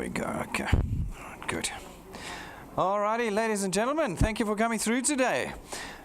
we go. Okay. Good. All righty, ladies and gentlemen, thank you for coming through today.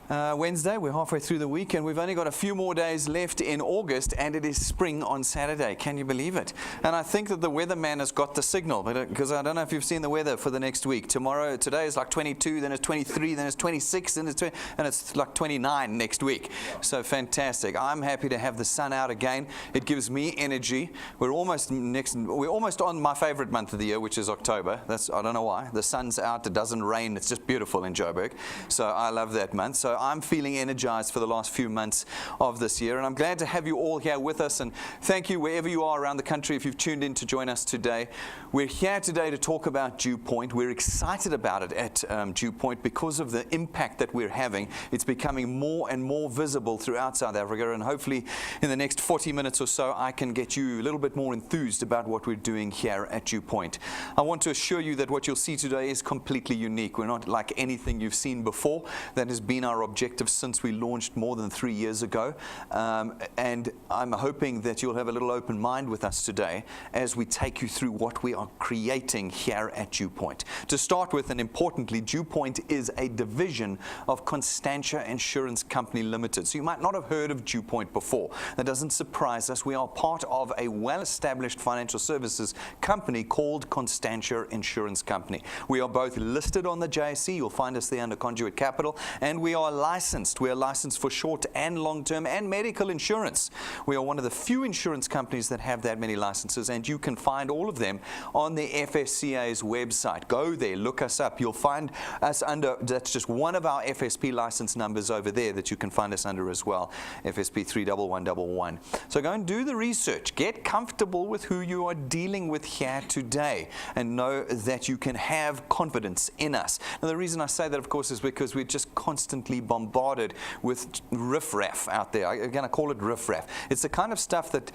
Wednesday, we're halfway through the week, and we've only got a few more days left in August, and it is spring on Saturday. Can you believe it? And I think that the weatherman has got the signal, because I don't know if you've seen the weather for the next week. Today is like 22, then it's 23, then it's 26, and it's like 29 next week. So fantastic. I'm happy to have the sun out again. It gives me energy. We're almost on my favorite month of the year, which is October. I don't know why. The sun's out, it doesn't rain, it's just beautiful in Joburg. So I love that month. So I'm feeling energized for the last few months of this year, and I'm glad to have you all here with us, and thank you wherever you are around the country if you've tuned in to join us today. We're here today to talk about DuePoint. We're excited about it at DuePoint because of the impact that we're having. It's becoming more and more visible throughout South Africa, and hopefully in the next 40 minutes or so I can get you a little bit more enthused about what we're doing here at DuePoint. I want to assure you that what you'll see today is completely unique. We're not like anything you've seen before. That has been our objective since we launched more than 3 years ago, and I'm hoping that you'll have a little open mind with us today as we take you through what we are creating here at DuePoint. To start with, and importantly, DuePoint is a division of Constantia Insurance Company Limited. So you might not have heard of DuePoint before. That doesn't surprise us. We are part of a well-established financial services company called Constantia Insurance Company. We are both listed on the JSE. You'll find us there under Conduit Capital, and we are licensed. We are licensed for short and long-term and medical insurance. We are one of the few insurance companies that have that many licenses, and you can find all of them on the FSCA's website. Go there, look us up. You'll find us under, that's just one of our FSP license numbers over there that you can find us under as well, FSP 31111. So go and do the research. Get comfortable with who you are dealing with here today, and know that you can have confidence in us. Now, the reason I say that, of course, is because we're just constantly bombarded with riffraff out there. Again, I call it riffraff. It's the kind of stuff that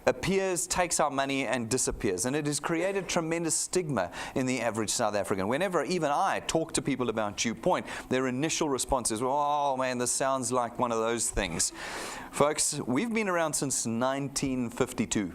appears, takes our money, and disappears. And it has created tremendous stigma in the average South African. Whenever even I talk to people about DuePoint, their initial response is, oh man, this sounds like one of those things. Folks, we've been around since 1952.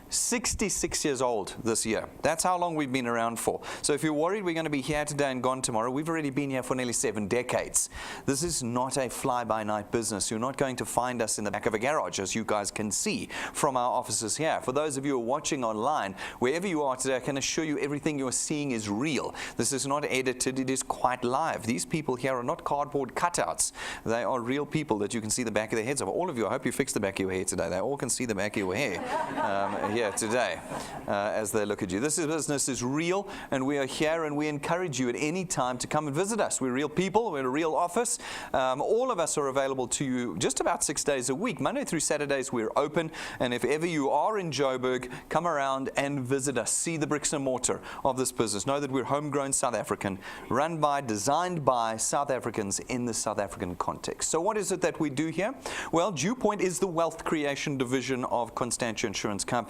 66 years old this year. That's how long we've been around for. So if you're worried we're going to be here today and gone tomorrow, we've already been here for nearly 7 decades. This is not a fly-by-night business. You're not going to find us in the back of a garage, as you guys can see from our offices here. For those of you who are watching online, wherever you are today, I can assure you everything you're seeing is real. This is not edited. It is quite live. These people here are not cardboard cutouts. They are real people that you can see the back of their heads of. All of you, I hope you fixed the back of your hair today. They all can see the back of your hair. Here today as they look at you. This business is real, and we are here, and we encourage you at any time to come and visit us. We're real people. We're in a real office. All of us are available to you just about 6 days a week. Monday through Saturdays we're open, and if ever you are in Joburg, come around and visit us. See the bricks and mortar of this business. Know that we're homegrown South African, run by, designed by South Africans in the South African context. So what is it that we do here? Well, DuePoint is the wealth creation division of Constantia Insurance Company.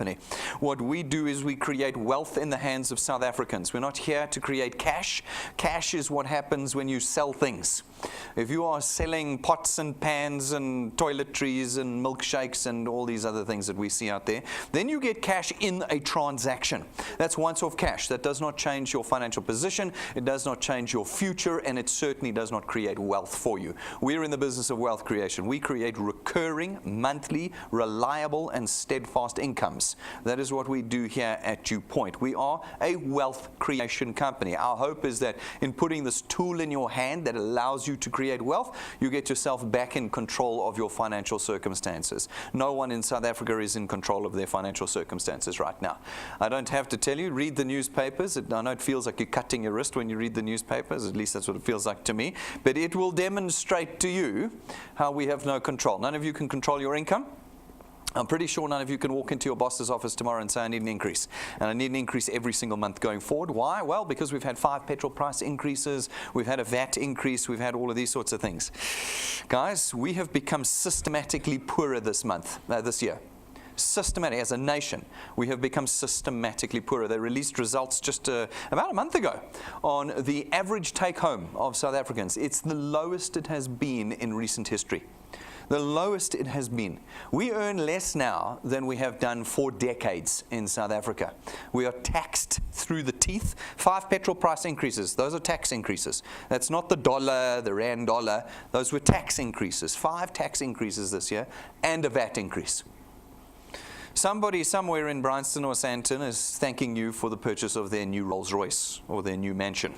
What we do is we create wealth in the hands of South Africans. We're not here to create cash. Cash is what happens when you sell things. If you are selling pots and pans and toiletries and milkshakes and all these other things that we see out there, then you get cash in a transaction. That's once-off cash. That does not change your financial position. It does not change your future, and it certainly does not create wealth for you. We're in the business of wealth creation. We create recurring, monthly, reliable, and steadfast incomes. That is what we do here at DuePoint. We are a wealth creation company. Our hope is that in putting this tool in your hand that allows you to create wealth, you get yourself back in control of your financial circumstances. No one in South Africa is in control of their financial circumstances right now. I don't have to tell you, read the newspapers. I know it feels like you're cutting your wrist when you read the newspapers, at least that's what it feels like to me, but it will demonstrate to you how we have no control. None of you can control your income. I'm pretty sure none of you can walk into your boss's office tomorrow and say, I need an increase. And I need an increase every single month going forward. Why? Well, because we've had 5 petrol price increases, we've had a VAT increase, we've had all of these sorts of things. Guys, we have become systematically poorer this year. Systematic, as a nation, we have become systematically poorer. They released results just about a month ago on the average take-home of South Africans. It's the lowest it has been in recent history. The lowest it has been. We earn less now than we have done for decades in South Africa. We are taxed through the teeth. 5 petrol price increases. Those are tax increases. That's not the dollar, the rand dollar. Those were tax increases. 5 tax increases this year and a VAT increase. Somebody somewhere in Bryanston or Sandton is thanking you for the purchase of their new Rolls Royce or their new mansion.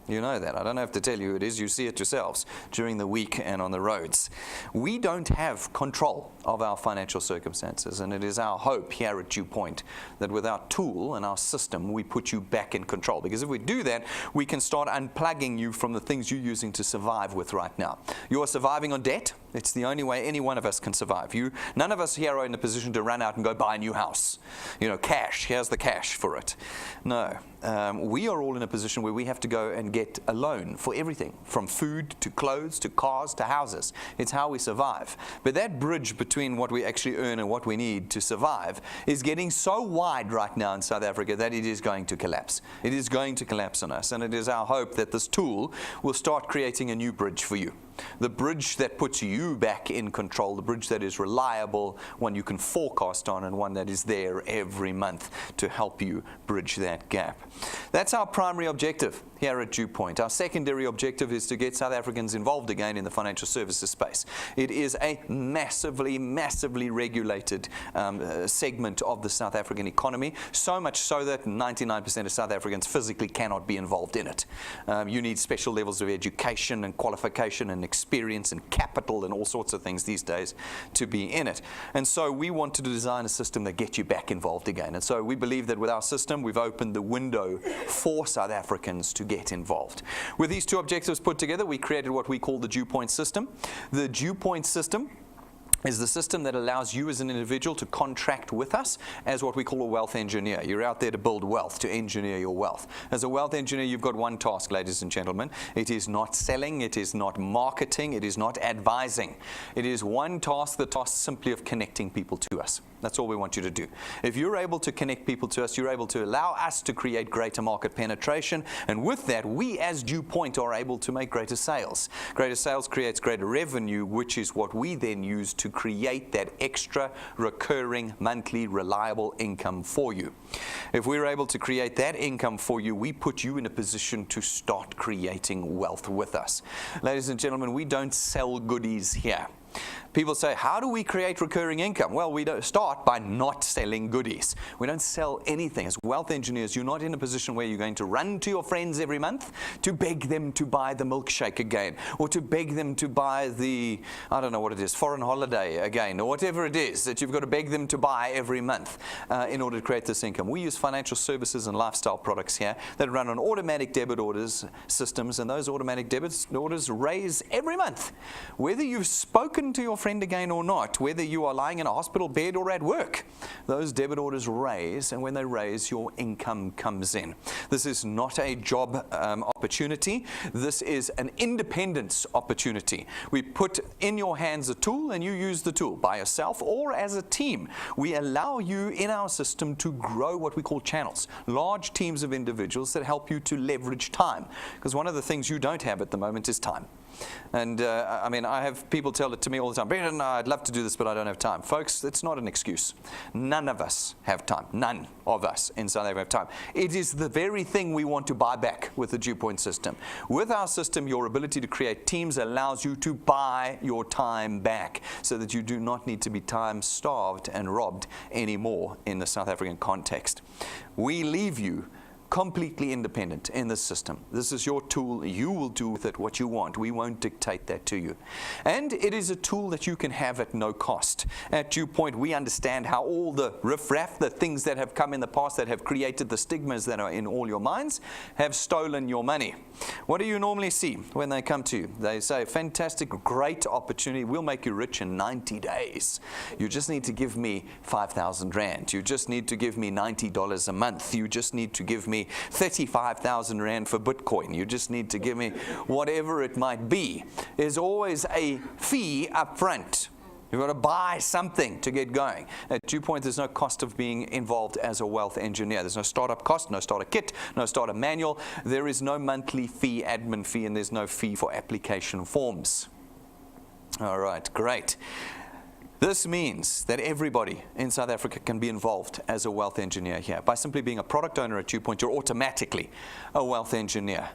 You know that. I don't have to tell you who it is. You see it yourselves during the week and on the roads. We don't have control of our financial circumstances, and it is our hope here at DuePoint that with our tool and our system, we put you back in control. Because if we do that, we can start unplugging you from the things you're using to survive with right now. You are surviving on debt. It's the only way any one of us can survive. None of us here are in a position to run out and go buy a new house. Cash. Here's the cash for it. No. We are all in a position where we have to go and get a loan for everything, from food to clothes to cars to houses. It's how we survive. But that bridge between what we actually earn and what we need to survive is getting so wide right now in South Africa that it is going to collapse. It is going to collapse on us, and it is our hope that this tool will start creating a new bridge for you. The bridge that puts you back in control, the bridge that is reliable, one you can forecast on, and one that is there every month to help you bridge that gap. That's our primary objective here at DuePoint. Our secondary objective is to get South Africans involved again in the financial services space. It is a massively, massively regulated segment of the South African economy, so much so that 99% of South Africans physically cannot be involved in it. You need special levels of education and qualification and experience and capital and all sorts of things these days to be in it. And so we want to design a system that gets you back involved again. And so we believe that with our system, we've opened the window for South Africans to get involved. With these two objectives put together, we created what we call the DuePoint system. The DuePoint system is the system that allows you as an individual to contract with us as what we call a wealth engineer. You're out there to build wealth, to engineer your wealth. As a wealth engineer, you've got one task, ladies and gentlemen. It is not selling, it is not marketing, it is not advising. It is one task, the task simply of connecting people to us. That's all we want you to do. If you're able to connect people to us, you're able to allow us to create greater market penetration, and with that, we as DuePoint are able to make greater sales. Greater sales creates greater revenue, which is what we then use to create that extra recurring monthly reliable income for you. If we're able to create that income for you, we put you in a position to start creating wealth with us. Ladies and gentlemen, we don't sell goodies here. People say, how do we create recurring income? Well, we don't start by not selling goodies. We don't sell anything. As wealth engineers, you're not in a position where you're going to run to your friends every month to beg them to buy the milkshake again, or to beg them to buy the, I don't know what it is, foreign holiday again, or whatever it is that you've got to beg them to buy every month in order to create this income. We use financial services and lifestyle products here that run on automatic debit orders systems, and those automatic debit orders raise every month. Whether you've spoken to your friend again or not, whether you are lying in a hospital bed or at work, those debit orders raise, and when they raise, your income comes in. This is not a job opportunity. This is an independence opportunity. We put in your hands a tool, and you use the tool by yourself or as a team. We allow you in our system to grow what we call channels, large teams of individuals that help you to leverage time, because one of the things you don't have at the moment is time. And I have people tell it to me all the time, Brendan, I'd love to do this, but I don't have time. Folks, it's not an excuse. None of us have time. None of us in South Africa have time. It is the very thing we want to buy back with the DuePoint system. With our system, your ability to create teams allows you to buy your time back so that you do not need to be time starved and robbed anymore in the South African context. We leave you completely independent in this system. This is your tool. You will do with it what you want. We won't dictate that to you. And it is a tool that you can have at no cost. At DuePoint, we understand how all the riffraff, the things that have come in the past that have created the stigmas that are in all your minds, have stolen your money. What do you normally see when they come to you? They say, fantastic, great opportunity. We'll make you rich in 90 days. You just need to give me 5,000 Rand. You just need to give me $90 a month. You just need to give me 35,000 Rand for Bitcoin. You just need to give me whatever it might be. There's always a fee up front. You've got to buy something to get going. At DuePoint, there's no cost of being involved as a wealth engineer. There's no startup cost, no starter kit, no starter manual. There is no monthly fee, admin fee, and there's no fee for application forms. All right, great. This means that everybody in South Africa can be involved as a wealth engineer here. By simply being a product owner at DuePoint, you're automatically a wealth engineer.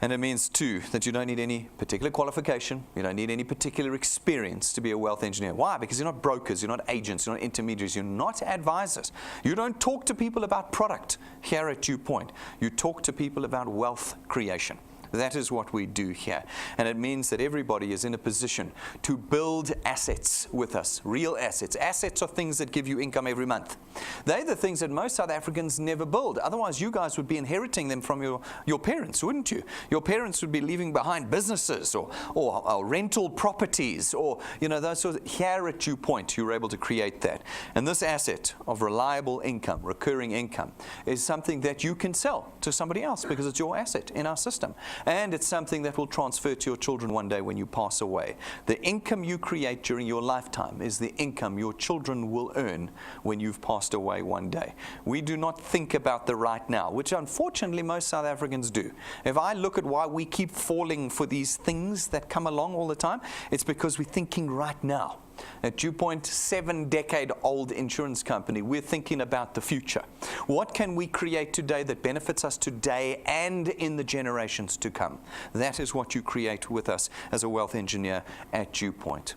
And it means, too, that you don't need any particular qualification. You don't need any particular experience to be a wealth engineer. Why? Because you're not brokers, you're not agents, you're not intermediaries, you're not advisors. You don't talk to people about product here at DuePoint. You talk to people about wealth creation. That is what we do here. And it means that everybody is in a position to build assets with us, real assets. Assets are things that give you income every month. They're the things that most South Africans never build. Otherwise, you guys would be inheriting them from your parents, wouldn't you? Your parents would be leaving behind businesses or rental properties or, those sorts of. Here at DuePoint, you're able to create that. And this asset of reliable income, recurring income, is something that you can sell to somebody else because it's your asset in our system. And it's something that will transfer to your children one day when you pass away. The income you create during your lifetime is the income your children will earn when you've passed away one day. We do not think about the right now, which unfortunately most South Africans do. If I look at why we keep falling for these things that come along all the time, it's because we're thinking right now. At DuePoint, 7-decade-old insurance company, we're thinking about the future. What can we create today that benefits us today and in the generations to come? That is what you create with us as a wealth engineer at DuePoint.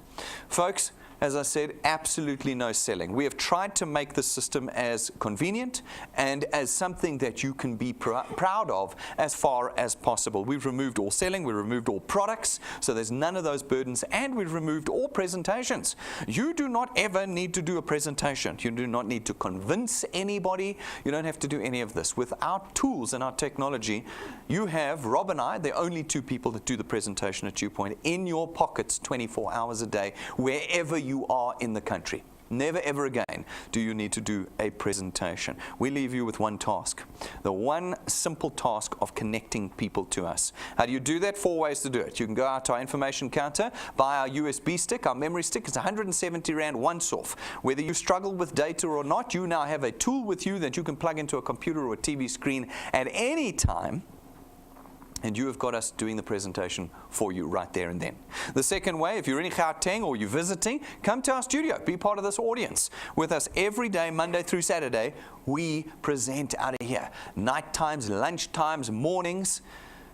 Folks, as I said, absolutely no selling. We have tried to make the system as convenient and as something that you can be proud of as far as possible. We've removed all selling, we've removed all products, so there's none of those burdens, and we've removed all presentations. You do not ever need to do a presentation. You do not need to convince anybody. You don't have to do any of this. With our tools and our technology, you have Rob and I, the only two people that do the presentation at DuePoint, in your pockets 24 hours a day, wherever you are in the country. Never ever again do you need to do a presentation. We leave you with one task. The one simple task of connecting people to us. How do you do that? 4 ways to do it. You can go out to our information counter, buy our USB stick, our memory stick. It's 170 Rand once off. Whether you struggle with data or not, you now have a tool with you that you can plug into a computer or a TV screen at any time. And you have got us doing the presentation for you right there and then. The second way, if you're in Gauteng or you're visiting, come to our studio. Be part of this audience. With us every day, Monday through Saturday, we present out of here. Night times, lunch times, mornings.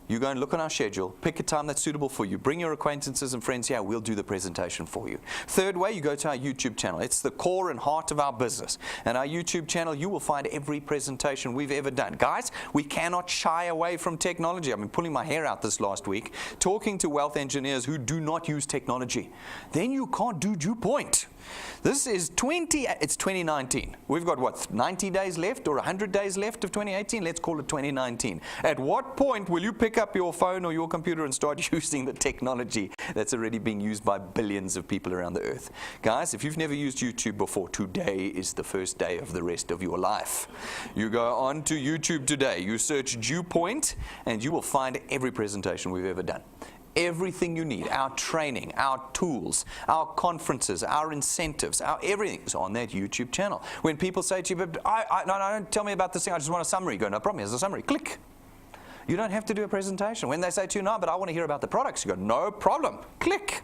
You go and look on our schedule, pick a time that's suitable for you. Bring your acquaintances and friends here. We'll do the presentation for you. Third way, you go to our YouTube channel. It's the core and heart of our business. And our YouTube channel, you will find every presentation we've ever done. Guys, we cannot shy away from technology. I've been pulling my hair out this last week, talking to wealth engineers who do not use technology. Then you can't do DuePoint. This is it's 2019. We've got, what, 90 days left or 100 days left of 2018? Let's call it 2019. At what point will you pick up your phone or your computer and start using the technology that's already being used by billions of people around the earth? Guys, if you've never used YouTube before, today is the first day of the rest of your life. You go on to YouTube today, you search DuePoint, and you will find every presentation we've ever done. Everything you need, our training, our tools, our conferences, our incentives, our everything's on that YouTube channel. When people say to you, but no, don't tell me about this thing, I just want a summary. You go, no problem, here's a summary. Click. You don't have to do a presentation. When they say to you, no, but I want to hear about the products, you go, no problem. Click.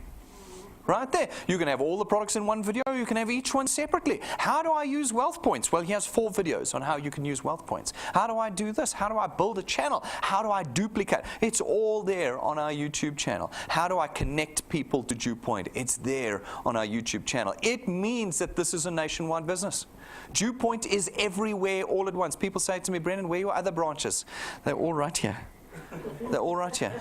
Right there. You can have all the products in one video. You can have each one separately. How do I use wealth points? Well, he has 4 videos on how you can use wealth points. How do I do this? How do I build a channel? How do I duplicate? It's all there on our YouTube channel. How do I connect people to DuePoint? It's there on our YouTube channel. It means that this is a nationwide business. DuePoint is everywhere all at once. People say to me, Brendan, where are your other branches? They're all right here. They're all right here.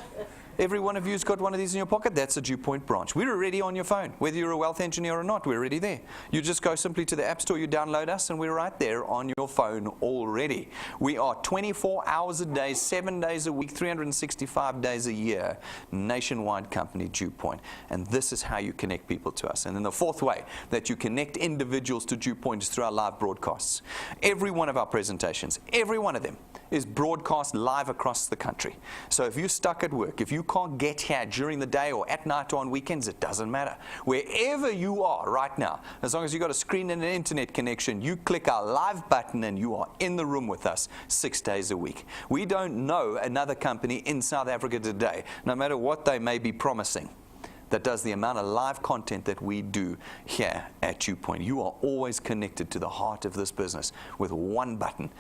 Every one of you has got one of these in your pocket. That's a DuePoint branch. We're already on your phone. Whether you're a wealth engineer or not, we're already there. You just go simply to the App Store, you download us, and we're right there on your phone already. We are 24 hours a day, 7 days a week, 365 days a year, nationwide company, DuePoint. And this is how you connect people to us. And then the fourth way that you connect individuals to DuePoint is through our live broadcasts. Every one of our presentations, every one of them, is broadcast live across the country. So if you're stuck at work, if you can't get here during the day or at night or on weekends, it doesn't matter. Wherever you are right now, as long as you've got a screen and an internet connection, you click our live button and you are in the room with us 6 days a week. We don't know another company in South Africa today, no matter what they may be promising, that does the amount of live content that we do here at DuePoint. You are always connected to the heart of this business with one button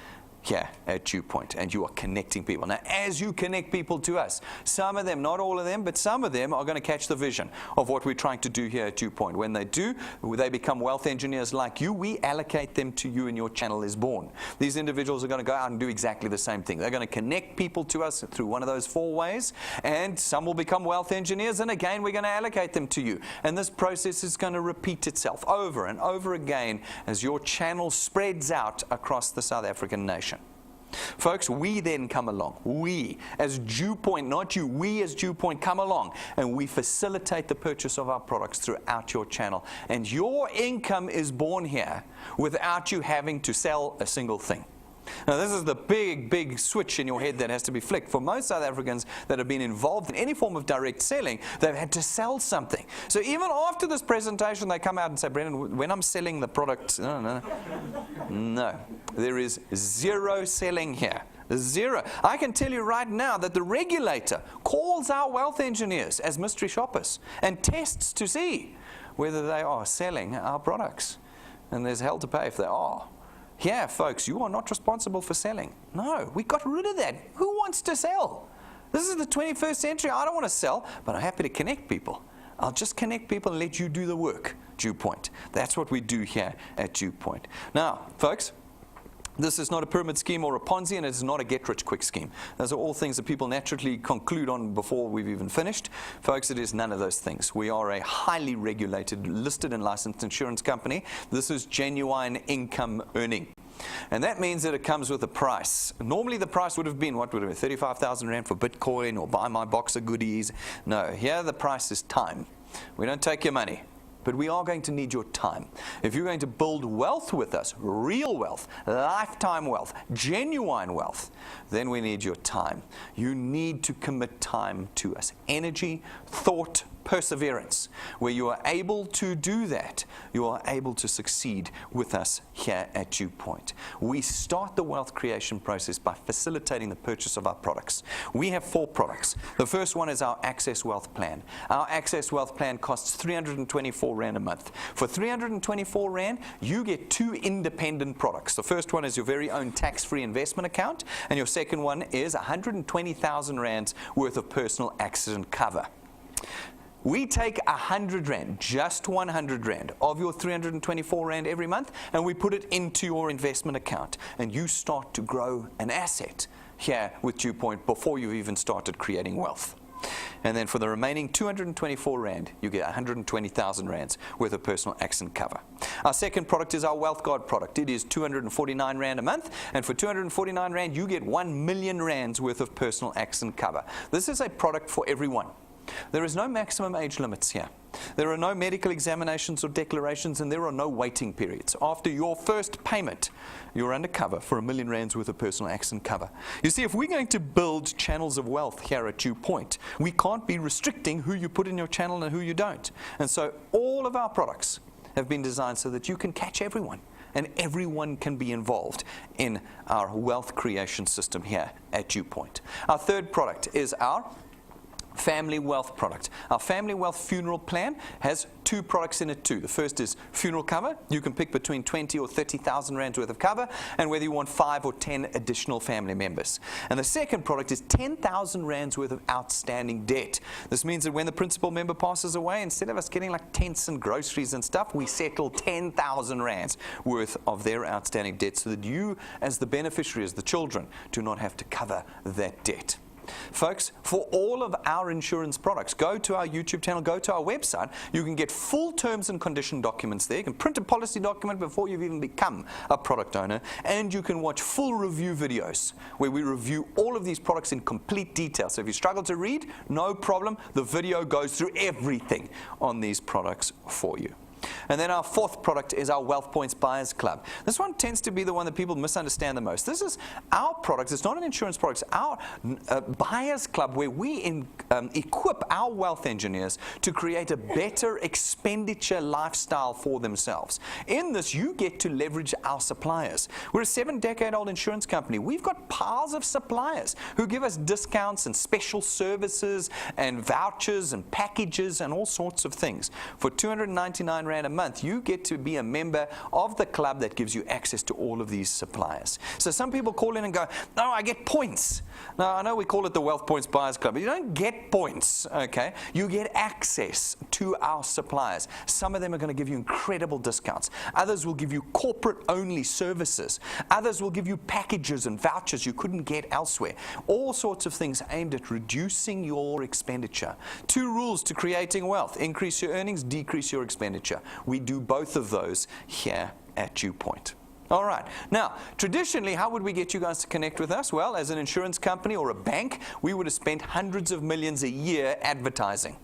here at DuePoint, and you are connecting people. Now, as you connect people to us, some of them, not all of them, but some of them are going to catch the vision of what we're trying to do here at DuePoint. When they do, they become wealth engineers like you. We allocate them to you, and your channel is born. These individuals are going to go out and do exactly the same thing. They're going to connect people to us through one of those 4 ways, and some will become wealth engineers, and again, we're going to allocate them to you. And this process is going to repeat itself over and over again as your channel spreads out across the South African nation. Folks, we then come along. We as DuePoint, not you, we as DuePoint come along and we facilitate the purchase of our products throughout your channel. And your income is born here without you having to sell a single thing. Now, this is the big switch in your head that has to be flicked. For most South Africans that have been involved in any form of direct selling, they've had to sell something. So even after this presentation, they come out and say, Brendan, when I'm selling the product, no, there is zero selling here. Zero. I can tell you right now that the regulator calls our wealth engineers as mystery shoppers and tests to see whether they are selling our products. And there's hell to pay if they are. Yeah, folks, you are not responsible for selling. No, we got rid of that. Who wants to sell? This is the 21st century. I don't want to sell, but I'm happy to connect people. I'll just connect people and let you do the work, DuePoint. That's what we do here at DuePoint. Now, folks, this is not a pyramid scheme or a Ponzi, and it is not a get-rich-quick scheme. Those are all things that people naturally conclude on before we've even finished. Folks, it is none of those things. We are a highly regulated, listed and licensed insurance company. This is genuine income earning. And that means that it comes with a price. Normally the price would have been, what would it be, 35,000 Rand for Bitcoin or buy my box of goodies. No, here the price is time. We don't take your money. But we are going to need your time. If you're going to build wealth with us, real wealth, lifetime wealth, genuine wealth, then we need your time. You need to commit time to us. Energy, thought, perseverance. Where you are able to do that, you are able to succeed with us here at DuePoint. We start the wealth creation process by facilitating the purchase of our products. We have 4 products. The first one is our Access Wealth Plan. Our Access Wealth Plan costs 324 Rand a month. For 324 Rand, you get 2 independent products. The first one is your very own tax-free investment account, and your second one is 120,000 Rands worth of personal accident cover. We take 100 Rand, just 100 Rand, of your 324 Rand every month, and we put it into your investment account. And you start to grow an asset here with DuePoint before you've even started creating wealth. And then for the remaining 224 Rand, you get 120,000 Rands worth of personal accident cover. Our second product is our Wealth Guard product. It is 249 Rand a month, and for 249 Rand, you get 1 million Rands worth of personal accident cover. This is a product for everyone. There is no maximum age limits here. There are no medical examinations or declarations, and there are no waiting periods. After your first payment, you're under cover for 1 million Rands worth of personal accident cover. You see, if we're going to build channels of wealth here at DuePoint, we can't be restricting who you put in your channel and who you don't. And so all of our products have been designed so that you can catch everyone, and everyone can be involved in our wealth creation system here at DuePoint. Our third product is our Family Wealth product. Our Family Wealth Funeral Plan has 2 products in it too. The first is funeral cover. You can pick between 20 or 30,000 Rands worth of cover, and whether you want 5 or 10 additional family members. And the second product is 10,000 Rands worth of outstanding debt. This means that when the principal member passes away, instead of us getting like tents and groceries and stuff, we settle 10,000 Rands worth of their outstanding debt so that you, as the beneficiary, as the children, do not have to cover that debt. Folks, for all of our insurance products, go to our YouTube channel, go to our website. You can get full terms and condition documents there. You can print a policy document before you've even become a product owner, and you can watch full review videos where we review all of these products in complete detail. So if you struggle to read, no problem. The video goes through everything on these products for you. And then our fourth product is our Wealth Points Buyers Club. This one tends to be the one that people misunderstand the most. This is our product. It's not an insurance product. It's our Buyers Club, where we equip our wealth engineers to create a better expenditure lifestyle for themselves. In this, you get to leverage our suppliers. We're a 7-decade-old insurance company. We've got piles of suppliers who give us discounts and special services and vouchers and packages and all sorts of things. For 299 Rand a month, you get to be a member of the club that gives you access to all of these suppliers. So some people call in and go, no, I get points. Now, I know we call it the Wealth Points Buyers Club, but you don't get points, okay? You get access to our suppliers. Some of them are going to give you incredible discounts. Others will give you corporate-only services. Others will give you packages and vouchers you couldn't get elsewhere. All sorts of things aimed at reducing your expenditure. 2 rules to creating wealth: increase your earnings, decrease your expenditure. We do both of those here at DuePoint. All right. Now, traditionally, how would we get you guys to connect with us? Well, as an insurance company or a bank, we would have spent hundreds of millions a year advertising.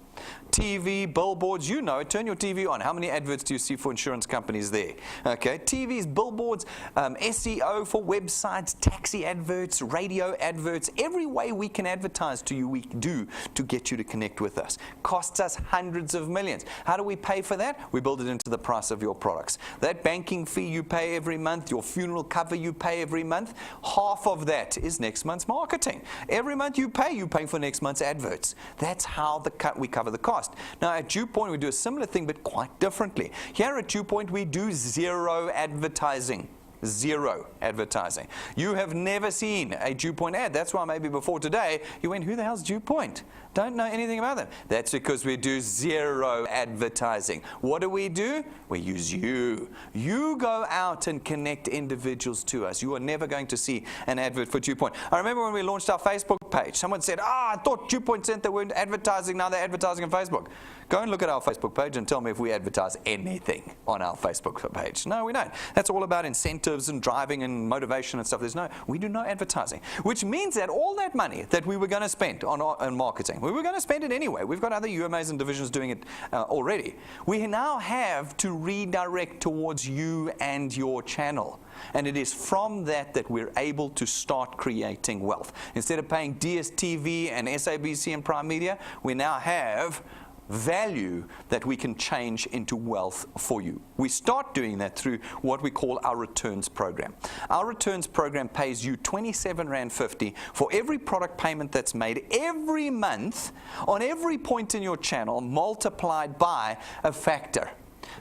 TV, billboards, you know it. Turn your TV on. How many adverts do you see for insurance companies there? Okay, TVs, billboards, SEO for websites, taxi adverts, radio adverts. Every way we can advertise to you, we do to get you to connect with us. Costs us hundreds of millions. How do we pay for that? We build it into the price of your products. That banking fee you pay every month, your funeral cover you pay every month, half of that is next month's marketing. Every month you pay for next month's adverts. That's how we cover the cost. Now at DuePoint we do a similar thing but quite differently. Here at DuePoint we do zero advertising. Zero advertising. You have never seen a DuePoint ad. That's why maybe before today you went, who the hell's DuePoint? Don't know anything about them. That's because we do zero advertising. What do? We use you. You go out and connect individuals to us. You are never going to see an advert for DuePoint. I remember when we launched our Facebook page, someone said, I thought DuePoint said they weren't advertising, now they're advertising on Facebook. Go and look at our Facebook page and tell me if we advertise anything on our Facebook page. No, we don't. That's all about incentives and driving and motivation and stuff. We do no advertising, which means that all that money that we were going to spend on marketing, we were going to spend it anyway. We've got other UMAs and divisions doing it already. We now have to redirect towards you and your channel. And it is from that we're able to start creating wealth. Instead of paying DSTV and SABC and Prime Media, we now have value that we can change into wealth for you. We start doing that through what we call our returns program. Our returns program pays you 27.50 Rand for every product payment that's made every month on every point in your channel, multiplied by a factor.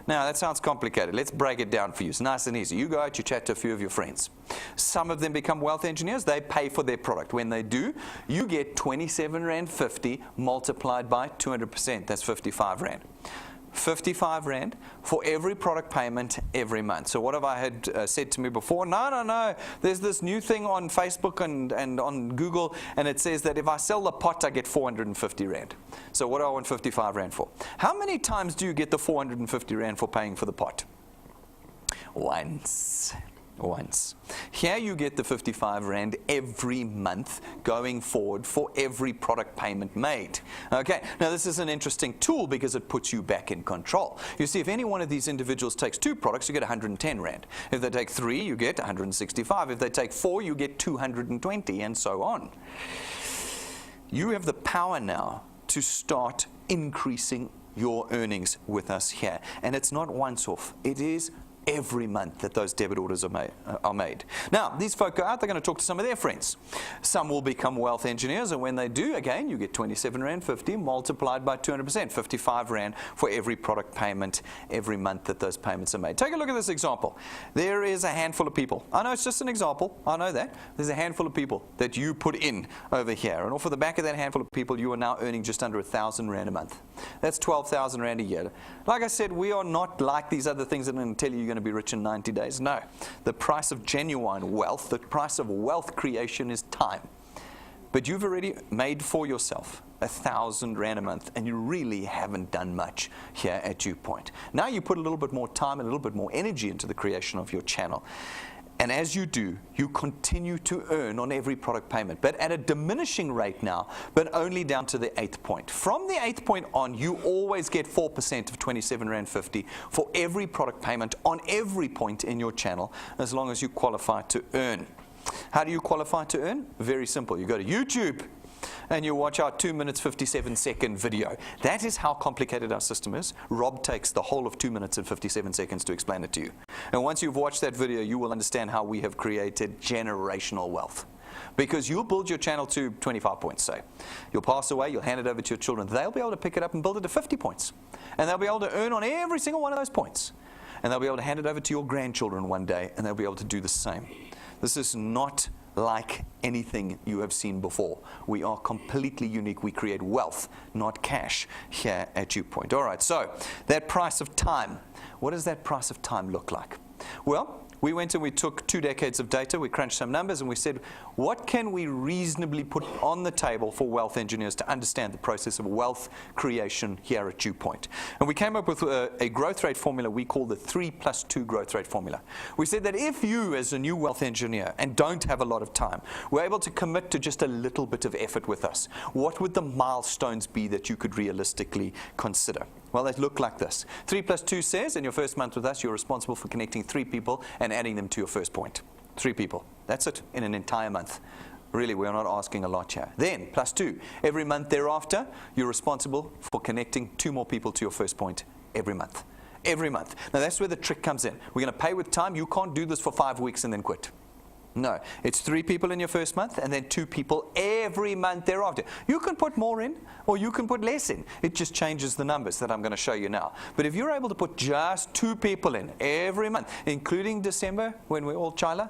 Now, that sounds complicated. Let's break it down for you. It's nice and easy. You go out, you chat to a few of your friends. Some of them become wealth engineers. They pay for their product. When they do, you get 27.50 Rand multiplied by 200%. That's 55 Rand. 55 Rand for every product payment every month. So what have I had said to me before? No. There's this new thing on Facebook and on Google, and it says that if I sell the pot, I get 450 Rand. So what do I want 55 Rand for? How many times do you get the 450 Rand for paying for the pot? Once. Here you get the 55 Rand every month going forward for every product payment made. Okay, now this is an interesting tool because it puts you back in control. You see, if any one of these individuals takes 2 products, you get 110 Rand. If they take 3, you get 165. If they take 4, you get 220, and so on. You have the power now to start increasing your earnings with us here. And it's not once off. It is every month that those debit orders are made. Now, these folk go out, they're going to talk to some of their friends. Some will become wealth engineers, and when they do, again, you get 27.50 Rand multiplied by 200%, 55 Rand for every product payment every month that those payments are made. Take a look at this example. There is a handful of people. I know it's just an example. I know that. There's a handful of people that you put in over here, and off of the back of that handful of people, you are now earning just under 1,000 Rand a month. That's 12,000 Rand a year. Like I said, we are not like these other things that I'm going to tell you you're going to be rich in 90 days. No. The price of genuine wealth, the price of wealth creation is time. But you've already made for yourself 1,000 Rand a month, and you really haven't done much here at DuePoint. Now you put a little bit more time and a little bit more energy into the creation of your channel. And as you do, you continue to earn on every product payment, but at a diminishing rate now, but only down to the 8th point. From the 8th point on, you always get 4% of R27.50 for every product payment on every point in your channel, as long as you qualify to earn. How do you qualify to earn? Very simple. You go to YouTube and you watch our 2 minutes 57-second video. That is how complicated our system is. Rob takes the whole of 2 minutes and 57 seconds to explain it to you. And once you've watched that video, you will understand how we have created generational wealth. Because you'll build your channel to 25 points, say. You'll pass away, you'll hand it over to your children. They'll be able to pick it up and build it to 50 points. And they'll be able to earn on every single one of those points. And they'll be able to hand it over to your grandchildren one day, and they'll be able to do the same. This is not like anything you have seen before. We are completely unique. We create wealth, not cash, here at DuePoint. All right, so that price of time. What does that price of time look like? Well, we went and we took 2 decades of data, we crunched some numbers, and we said, what can we reasonably put on the table for wealth engineers to understand the process of wealth creation here at DuePoint? And we came up with a growth rate formula we call the 3+2 growth rate formula. We said that if you, as a new wealth engineer, and don't have a lot of time, were able to commit to just a little bit of effort with us, what would the milestones be that you could realistically consider? Well, they look like this. 3+2 says in your first month with us, you're responsible for connecting 3 people and adding them to your first point. 3 people. That's it in an entire month. Really, we're not asking a lot here. Then, +2. Every month thereafter, you're responsible for connecting 2 more people to your first point every month. Every month. Now, that's where the trick comes in. We're going to pay with time. You can't do this for 5 weeks and then quit. No, it's 3 people in your first month and then 2 people every month thereafter. You can put more in or you can put less in. It just changes the numbers that I'm going to show you now. But if you're able to put just 2 people in every month, including December when we're all Chila,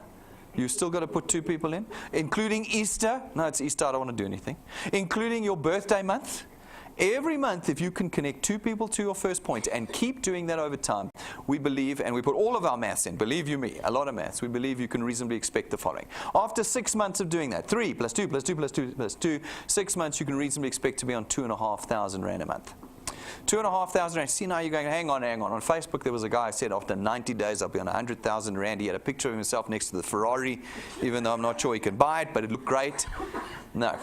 you still got to put 2 people in. Including Easter, no, it's Easter, I don't want to do anything. Including your birthday month. Every month, if you can connect 2 people to your first point and keep doing that over time, we believe, and we put all of our maths in, believe you me, a lot of maths, we believe you can reasonably expect the following. After 6 months of doing that, 3 + 2 + 2 + 2 + 2, 6 months you can reasonably expect to be on 2,500 Rand a month. 2,500 Rand. See, now you're going, hang on. On Facebook, there was a guy who said after 90 days, I'll be on 100,000 Rand. He had a picture of himself next to the Ferrari, even though I'm not sure he can buy it, but it looked great. No.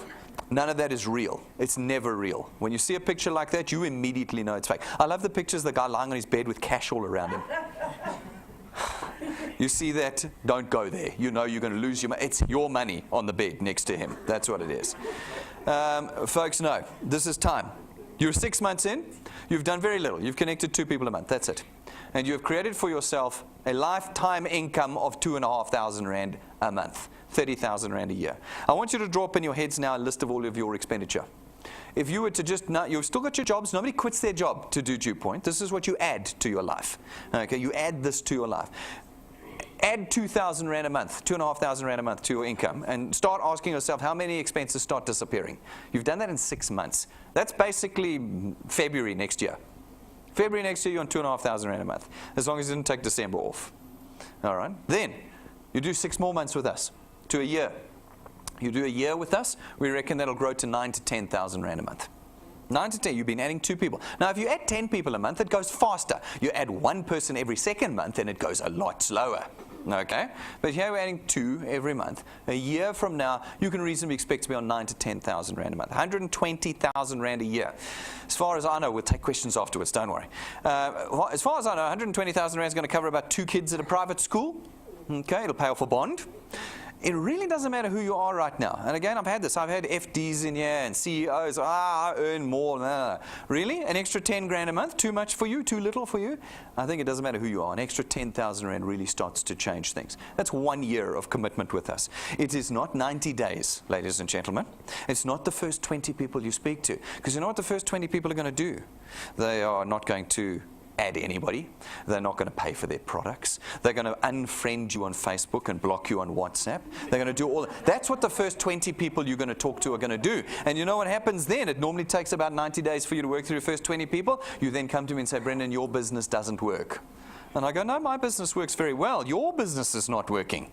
None of that is real. It's never real. When you see a picture like that, you immediately know it's fake. I love the pictures of the guy lying on his bed with cash all around him. You see that? Don't go there. You know you're going to lose your money. It's your money on the bed next to him. That's what it is. Folks, no. This is time. You're 6 months in. You've done very little. You've connected 2 people a month. That's it. And you have created for yourself a lifetime income of 2,500 Rand a month. 30,000 Rand a year. I want you to draw up in your heads now a list of all of your expenditure. If you were to just, you've still got your jobs, nobody quits their job to do DuePoint. This is what you add to your life. Okay, you add this to your life. Add 2,000 Rand a month, 2,500 Rand a month to your income and start asking yourself how many expenses start disappearing. You've done that in 6 months. That's basically February next year. February next year, you're on 2,500 Rand a month, as long as you didn't take December off. All right? Then, you do 6 more months with us. To a year. You do a year with us, we reckon that'll grow to 9,000 to 10,000 Rand a month. 9 to 10, you've been adding 2 people. Now, if you add 10 people a month, it goes faster. You add 1 person every second month, and it goes a lot slower. Okay? But here we're adding 2 every month. A year from now, you can reasonably expect to be on 9,000 to 10,000 Rand a month. 120,000 Rand a year. As far as I know, we'll take questions afterwards, don't worry. As far as I know, 120,000 Rand is going to cover about 2 kids at a private school. Okay, it'll pay off a bond. It really doesn't matter who you are right now. And again, I've had this. I've had FDs in here and CEOs. I earn more. No. Really? An extra 10 grand a month? Too much for you? Too little for you? I think it doesn't matter who you are. An extra 10,000 Rand really starts to change things. That's 1 year of commitment with us. It is not 90 days, ladies and gentlemen. It's not the first 20 people you speak to. Because you know what the first 20 people are going to do? They are not going to add anybody. They're not going to pay for their products. They're going to unfriend you on Facebook and block you on WhatsApp. They're going to do all that. That's what the first 20 people you're going to talk to are going to do. And you know what happens then? It normally takes about 90 days for you to work through your first 20 people. You then come to me and say, Brendan, your business doesn't work. And I go, no, my business works very well. Your business is not working.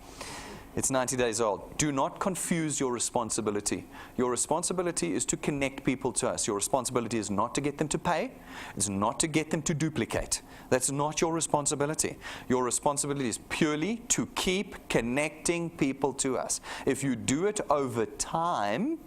It's 90 days old. Do not confuse your responsibility. Your responsibility is to connect people to us. Your responsibility is not to get them to pay. It's not to get them to duplicate. That's not your responsibility. Your responsibility is purely to keep connecting people to us. If you do it over time,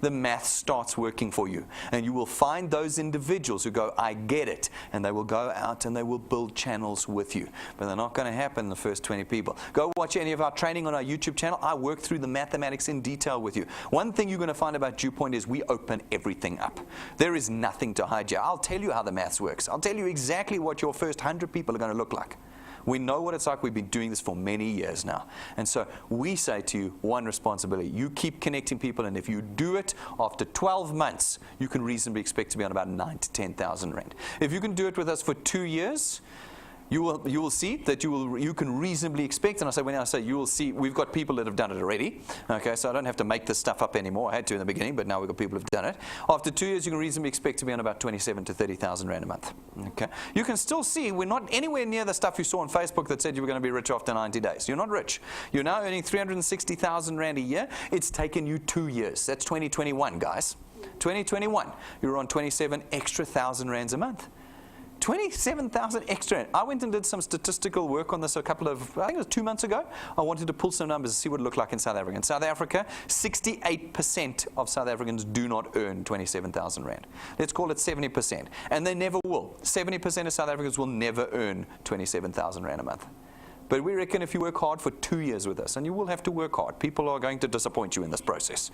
the math starts working for you. And you will find those individuals who go, I get it. And they will go out and they will build channels with you. But they're not going to happen in the first 20 people. Go watch any of our training on our YouTube channel. I work through the mathematics in detail with you. One thing you're going to find about DuePoint is we open everything up. There is nothing to hide here. I'll tell you how the maths works. I'll tell you exactly what your first 100 people are going to look like. We know what it's like. We've been doing this for many years now. And so we say to you, one responsibility. You keep connecting people, and if you do it after 12 months, you can reasonably expect to be on about 9,000 to 10,000 rand. If you can do it with us for 2 years, you will see that you can reasonably expect, and when I say you will see, we've got people that have done it already. Okay, so I don't have to make this stuff up anymore. I had to in the beginning, but now we've got people who've done it. After 2 years, you can reasonably expect to be on about 27 to 30,000 rand a month. Okay, you can still see we're not anywhere near the stuff you saw on Facebook that said you were going to be rich after 90 days. You're not rich. You're now earning 360,000 rand a year. It's taken you 2 years. That's 2021, guys. 2021, you're on 27 extra thousand rands a month. 27,000 extra. I went and did some statistical work on this I think it was 2 months ago. I wanted to pull some numbers to see what it looked like in South Africa. In South Africa, 68% of South Africans do not earn 27,000 rand. Let's call it 70%. And they never will. 70% of South Africans will never earn 27,000 rand a month. But we reckon if you work hard for 2 years with us, and you will have to work hard. People are going to disappoint you in this process.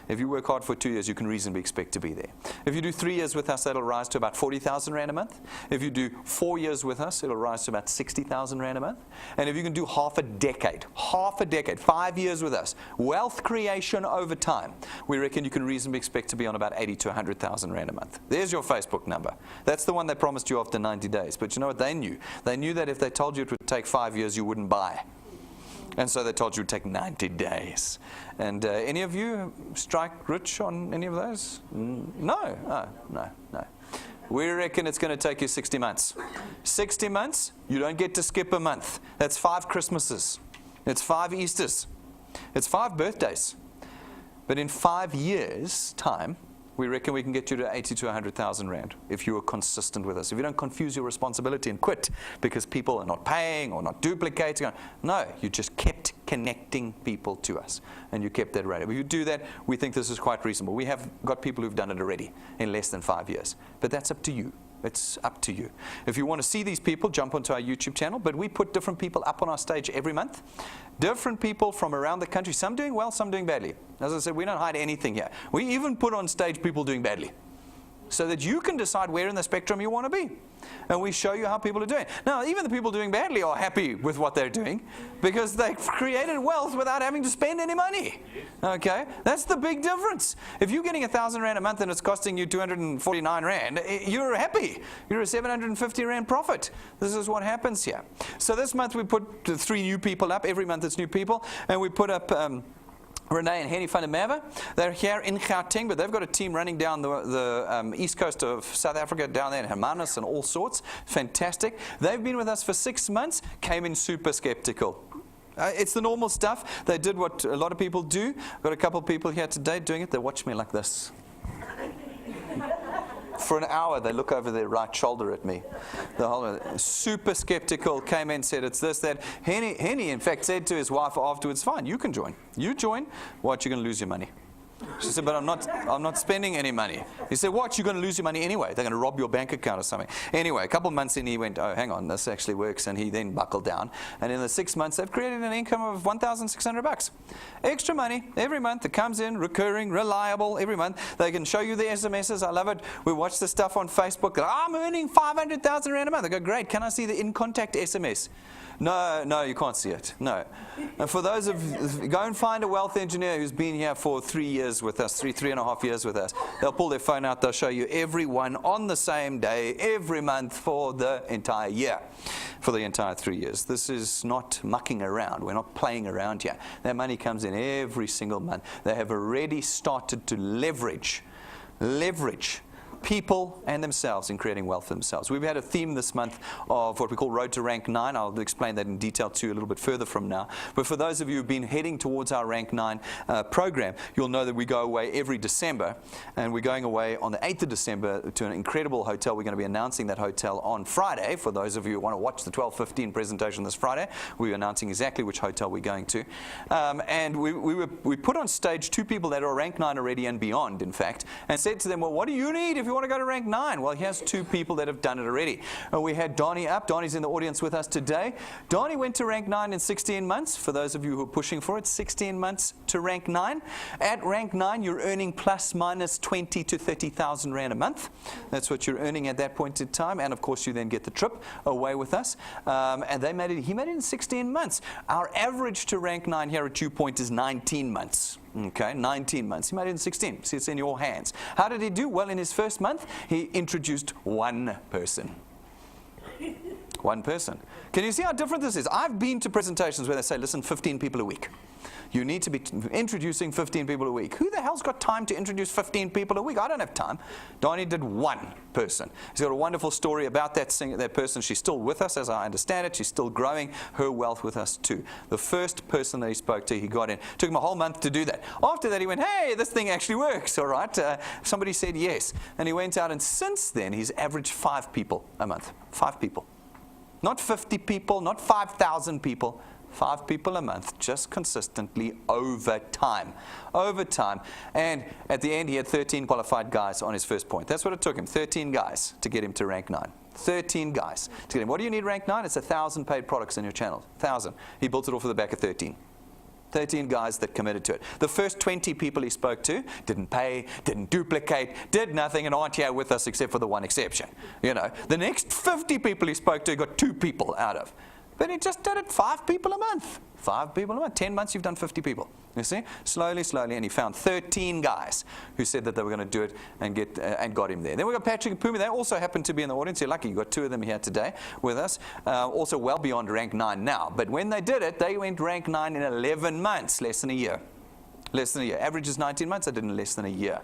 If you work hard for 2 years, you can reasonably expect to be there. If you do 3 years with us, that'll rise to about 40,000 rand a month. If you do 4 years with us, it'll rise to about 60,000 rand a month. And if you can do half a decade, 5 years with us, wealth creation over time, we reckon you can reasonably expect to be on about 80 to 100,000 rand a month. There's your Facebook number. That's the one they promised you after 90 days. But you know what they knew? They knew that if they told you it would take 5 years, you wouldn't buy. And so they told you it would take 90 days. And any of you strike rich on any of those? No. Oh, no. We reckon it's going to take you 60 months. 60 months, you don't get to skip a month. That's 5 Christmases. It's 5 Easters. It's 5 birthdays. But in 5 years' time, we reckon we can get you to 80 to 100,000 rand if you are consistent with us. If you don't confuse your responsibility and quit because people are not paying or not duplicating. No, you just kept connecting people to us and you kept that rate. If you do that, we think this is quite reasonable. We have got people who've done it already in less than 5 years. But that's up to you. It's up to you. If you want to see these people, jump onto our YouTube channel. But we put different people up on our stage every month. Different people from around the country. Some doing well, some doing badly. As I said, we don't hide anything here. We even put on stage people doing badly, so that you can decide where in the spectrum you want to be. And we show you how people are doing. Now, even the people doing badly are happy with what they're doing because they've created wealth without having to spend any money. Okay? That's the big difference. If you're getting 1,000 rand a month and it's costing you 249 rand, you're happy. You're a 750 rand profit. This is what happens here. So this month we put 3 new people up. Every month it's new people. And we put up Renee and Henny van der Merwe. They're here in Gauteng, but they've got a team running down the east coast of South Africa, down there in Hermanus and all sorts. Fantastic. They've been with us for 6 months, came in super skeptical. It's the normal stuff. They did what a lot of people do. I've got a couple of people here today doing it. They watch me like this. For an hour, they look over their right shoulder at me. The whole super skeptical, came in, said it's this, that. Henny, in fact, said to his wife afterwards, fine, you can join. You join, what, you're going to lose your money. She said, but I'm not spending any money. He said, what, you're going to lose your money anyway. They're going to rob your bank account or something. Anyway, a couple of months in, he went, oh, hang on, this actually works. And he then buckled down. And in the 6 months, they've created an income of $1,600. Extra money every month. It comes in, recurring, reliable, every month. They can show you the SMSs. I love it. We watch the stuff on Facebook. I'm earning 500,000 rand a month. I go, great. Can I see the in-contact SMS? No, you can't see it. No. And for those of, go and find a wealth engineer who's been here for 3 years with us, 3.5 years with us. They'll pull their phone out. They'll show you everyone on the same day, every month for the entire year, for the entire 3 years. This is not mucking around. We're not playing around here. That money comes in every single month. They have already started to leverage people and themselves in creating wealth for themselves. We've had a theme this month of what we call Road to Rank 9. I'll explain that in detail to you a little bit further from now. But for those of you who've been heading towards our Rank 9 program, you'll know that we go away every December, and we're going away on the 8th of December to an incredible hotel. We're going to be announcing that hotel on Friday. For those of you who want to watch the 12:15 presentation this Friday, we're announcing exactly which hotel we're going to. And we put on stage two people that are Rank 9 already and beyond, in fact, and said to them, well, what do you need if you want to go to Rank 9? Well, here's two people that have done it already. We had Donnie up. Donnie's in the audience with us today. Donnie went to Rank 9 in 16 months. For those of you who are pushing for it, 16 months to Rank 9. At Rank 9, you're earning plus minus 20 to 30,000 Rand a month. That's what you're earning at that point in time. And of course, you then get the trip away with us. And he made it in 16 months. Our average to Rank 9 here at DuePoint is 19 months. Okay, 19 months. He made it in 16. See, it's in your hands. How did he do? Well, in his first month, he introduced one person. One person. Can you see how different this is? I've been to presentations where they say, listen, 15 people a week. You need to be introducing 15 people a week. Who the hell's got time to introduce 15 people a week? I don't have time. Donnie did one person. He's got a wonderful story about that person. She's still with us, as I understand it. She's still growing her wealth with us too. The first person that he spoke to, he got in. Took him a whole month to do that. After that, he went, hey, this thing actually works, all right? Somebody said yes. And he went out, and since then, he's averaged 5 people a month. 5 people. Not 50 people, not 5,000 people. 5 people a month, just consistently over time. Over time. And at the end, he had 13 qualified guys on his first point. That's what it took him, 13 guys to get him to Rank 9. 13 guys to get him. What do you need Rank 9? It's 1,000 paid products in your channel. 1,000. He built it off of the back of 13. 13 guys that committed to it. The first 20 people he spoke to didn't pay, didn't duplicate, did nothing, and aren't here with us except for the one exception. You know, the next 50 people he spoke to, he got 2 people out of. But he just did it 5 people a month. 5 people a month. 10 months, you've done 50 people. You see? Slowly, slowly. And he found 13 guys who said that they were going to do it and got him there. Then we got Patrick and Pumi. They also happened to be in the audience. You're lucky you got 2 of them here today with us. Also well beyond Rank 9 now. But when they did it, they went Rank 9 in 11 months, less than a year. Less than a year. Average is 19 months. I did in less than a year.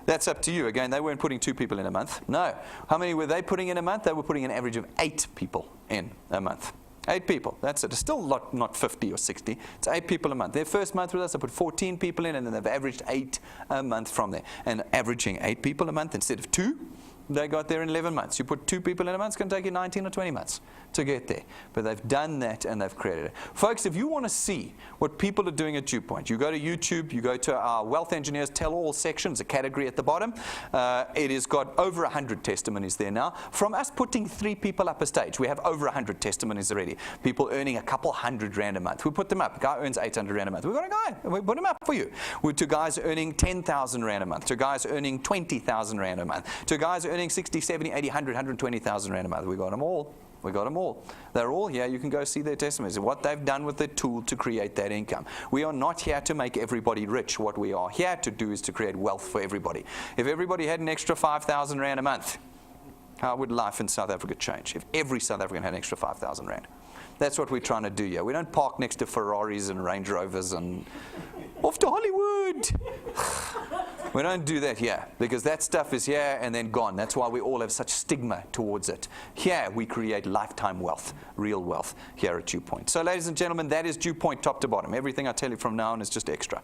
That's up to you. Again, they weren't putting 2 people in a month. No. How many were they putting in a month? They were putting an average of 8 people in a month. 8 people. That's it. It's still not 50 or 60. It's 8 people a month. Their first month with us, they put 14 people in, and then they've averaged 8 a month from there. And averaging 8 people a month instead of 2, they got there in 11 months. You put 2 people in a month, it's going to take you 19 or 20 months to get there. But they've done that, and they've created it. Folks, if you want to see what people are doing at DuePoint, you go to YouTube, you go to our Wealth Engineers Tell All sections, a category at the bottom. It has got over 100 testimonies there now. From us putting 3 people up a stage, we have over 100 testimonies already. People earning a couple hundred Rand a month. We put them up. A guy earns 800 Rand a month. We've got a guy, and we put him up for you. To guys earning 10,000 Rand a month, to guys earning 20,000 Rand a month, to guys earning 60, 70, 80, 100, 120,000 Rand a month. We got them all. We got them all. They're all here. You can go see their testimonies and what they've done with the tool to create that income. We are not here to make everybody rich. What we are here to do is to create wealth for everybody. If everybody had an extra 5,000 Rand a month, how would life in South Africa change? If every South African had an extra 5,000 Rand. That's what we're trying to do here. We don't park next to Ferraris and Range Rovers and off to Hollywood. We don't do that here, because that stuff is here and then gone. That's why we all have such stigma towards it. Here, we create lifetime wealth, real wealth here at DuePoint. So, ladies and gentlemen, that is DuePoint top to bottom. Everything I tell you from now on is just extra.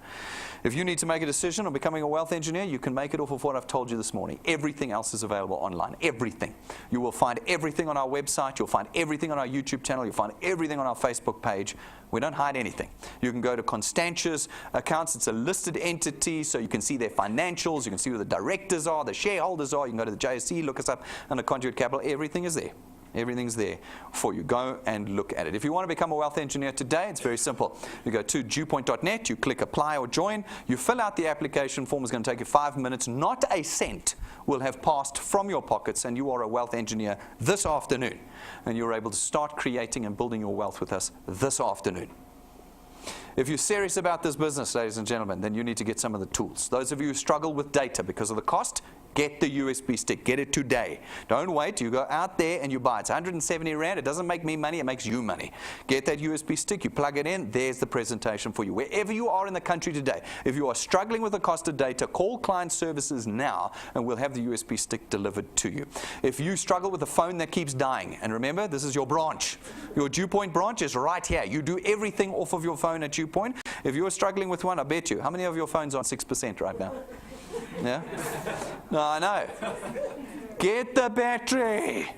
If you need to make a decision on becoming a wealth engineer, you can make it off of what I've told you this morning. Everything else is available online. Everything. You will find everything on our website. You'll find everything on our YouTube channel. You'll find everything on our Facebook page. We don't hide anything. You can go to Constantia's accounts. It's a listed entity, so you can see their financials. You can see who the directors are, the shareholders are. You can go to the JSE, look us up under Conduit Capital. Everything is there. Everything's there for you. Go and look at it. If you want to become a wealth engineer today, it's very simple. You go to DuePoint.net, you click apply or join, you fill out the application form. It's going to take you 5 minutes. Not a cent will have passed from your pockets, and you are a wealth engineer this afternoon. And you're able to start creating and building your wealth with us this afternoon. If you're serious about this business, ladies and gentlemen, then you need to get some of the tools. Those of you who struggle with data because of the cost, Get the USB stick. Get it today. Don't wait. You go out there and you buy it. It's 170 Rand. It doesn't make me money. It makes you money. Get that USB stick. You plug it in. There's the presentation for you. Wherever you are in the country today, if you are struggling with the cost of data, call client services now and we'll have the USB stick delivered to you. If you struggle with a phone that keeps dying, and remember, this is your branch. Your DuePoint branch is right here. You do everything off of your phone at DuePoint. If you're struggling with one, I bet you. How many of your phones are on 6% right now? Yeah? No, I know. Get the battery.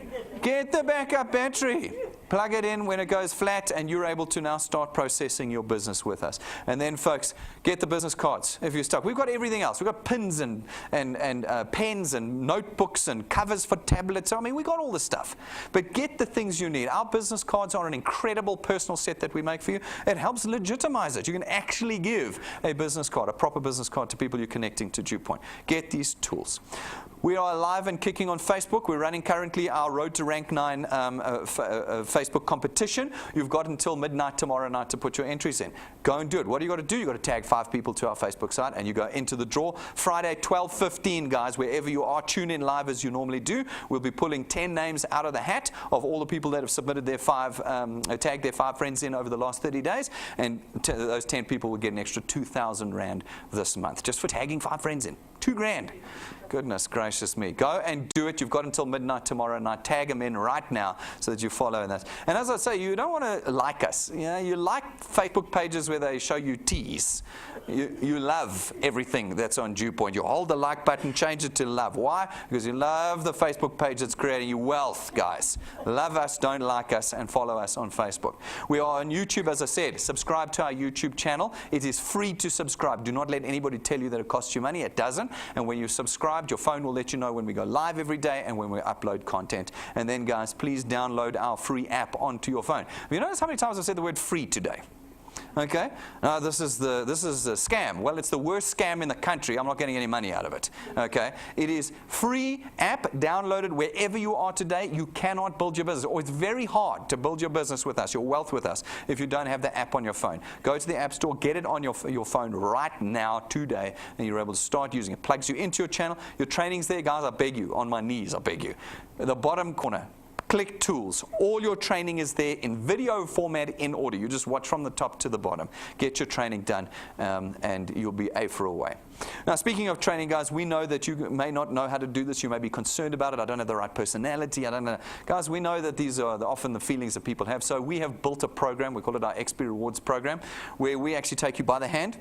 Get the backup battery. Plug it in when it goes flat, and you're able to now start processing your business with us. And then, folks, get the business cards if you're stuck. We've got everything else. We've got pins and pens and notebooks and covers for tablets. I mean, we've got all the stuff. But get the things you need. Our business cards are an incredible personal set that we make for you. It helps legitimize it. You can actually give a business card, a proper business card, to people you're connecting to DuePoint. Get these tools. We are live and kicking on Facebook. We're running currently our Road to Rank 9 Facebook competition. You've got until midnight tomorrow night to put your entries in. Go and do it. What do you got to do? You've got to tag 5 people to our Facebook site and you go into the draw. Friday, 12:15, guys, wherever you are, tune in live as you normally do. We'll be pulling 10 names out of the hat of all the people that have submitted their tagged their 5 friends in over the last 30 days. And those 10 people will get an extra 2,000 Rand this month just for tagging 5 friends in. 2 grand. Goodness gracious me. Go and do it. You've got until midnight tomorrow night. Tag them in right now so that you follow that. And as I say, you don't want to like us. You know, you like Facebook pages where they show you teas. You love everything that's on DuePoint. You hold the like button, change it to love. Why? Because you love the Facebook page that's creating you wealth, guys. Love us, don't like us, and follow us on Facebook. We are on YouTube, as I said. Subscribe to our YouTube channel. It is free to subscribe. Do not let anybody tell you that it costs you money. It doesn't. And when you subscribe, your phone will let you know when we go live every day and when we upload content. And then, guys, please download our free app onto your phone. Have you noticed how many times I said the word free today? Okay? Now, this is a scam. Well, it's the worst scam in the country. I'm not getting any money out of it. Okay? It is free app downloaded wherever you are today. You cannot build your business. Or it's very hard to build your business with us, your wealth with us, if you don't have the app on your phone. Go to the App Store, get it on your phone right now, today, and you're able to start using it. Plugs you into your channel. Your training's there, guys. I beg you. On my knees, I beg you. At the bottom corner, click tools. All your training is there in video format in order. You just watch from the top to the bottom. Get your training done and you'll be A for a way. Now, speaking of training, guys, we know that you may not know how to do this. You may be concerned about it. I don't have the right personality. I don't know. Guys, we know that these are often the feelings that people have. So we have built a program. We call it our XP Rewards program, where we actually take you by the hand.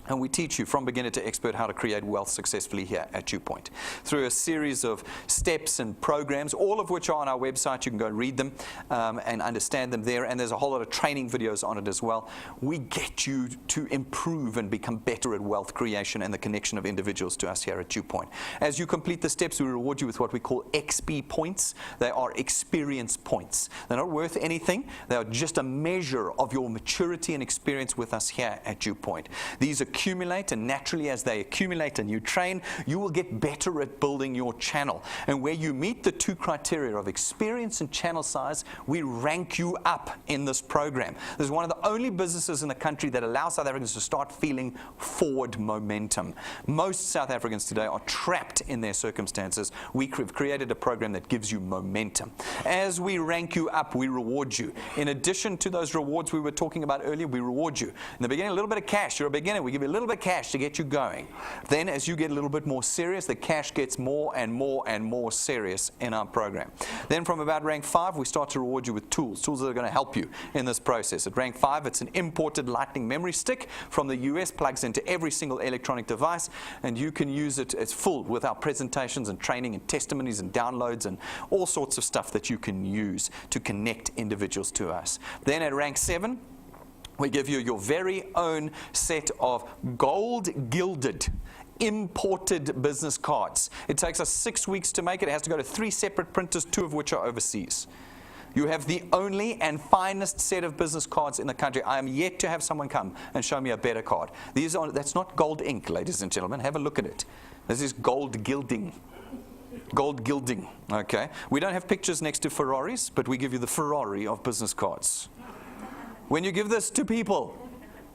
And we teach you from beginner to expert how to create wealth successfully here at DuePoint through a series of steps and programs, all of which are on our website. You can go read them and understand them there. And there's a whole lot of training videos on it as well. We get you to improve and become better at wealth creation and the connection of individuals to us here at DuePoint. As you complete the steps, we reward you with what we call XP points. They are experience points. They're not worth anything. They are just a measure of your maturity and experience with us here at DuePoint. These accumulate, and naturally as they accumulate and you train, you will get better at building your channel. And where you meet the 2 criteria of experience and channel size, we rank you up in this program. This is one of the only businesses in the country that allows South Africans to start feeling forward momentum. Most South Africans today are trapped in their circumstances. We've created a program that gives you momentum. As we rank you up, we reward you. In addition to those rewards we were talking about earlier, we reward you. In the beginning, a little bit of cash. You're a beginner. We give you a little bit of cash to get you going. Then as you get a little bit more serious, the cash gets more and more and more serious in our program. Then from about rank 5, we start to reward you with tools that are going to help you in this process. At rank 5, it's an imported lightning memory stick from the US, plugs into every single electronic device, and you can use it. It's full with our presentations and training and testimonies and downloads and all sorts of stuff that you can use to connect individuals to us. Then at rank 7, we give you your very own set of gold-gilded, imported business cards. It takes us 6 weeks to make it. It has to go to 3 separate printers, 2 of which are overseas. You have the only and finest set of business cards in the country. I am yet to have someone come and show me a better card. That's not gold ink, ladies and gentlemen. Have a look at it. This is gold gilding. Gold gilding, okay? We don't have pictures next to Ferraris, but we give you the Ferrari of business cards. When you give this to people,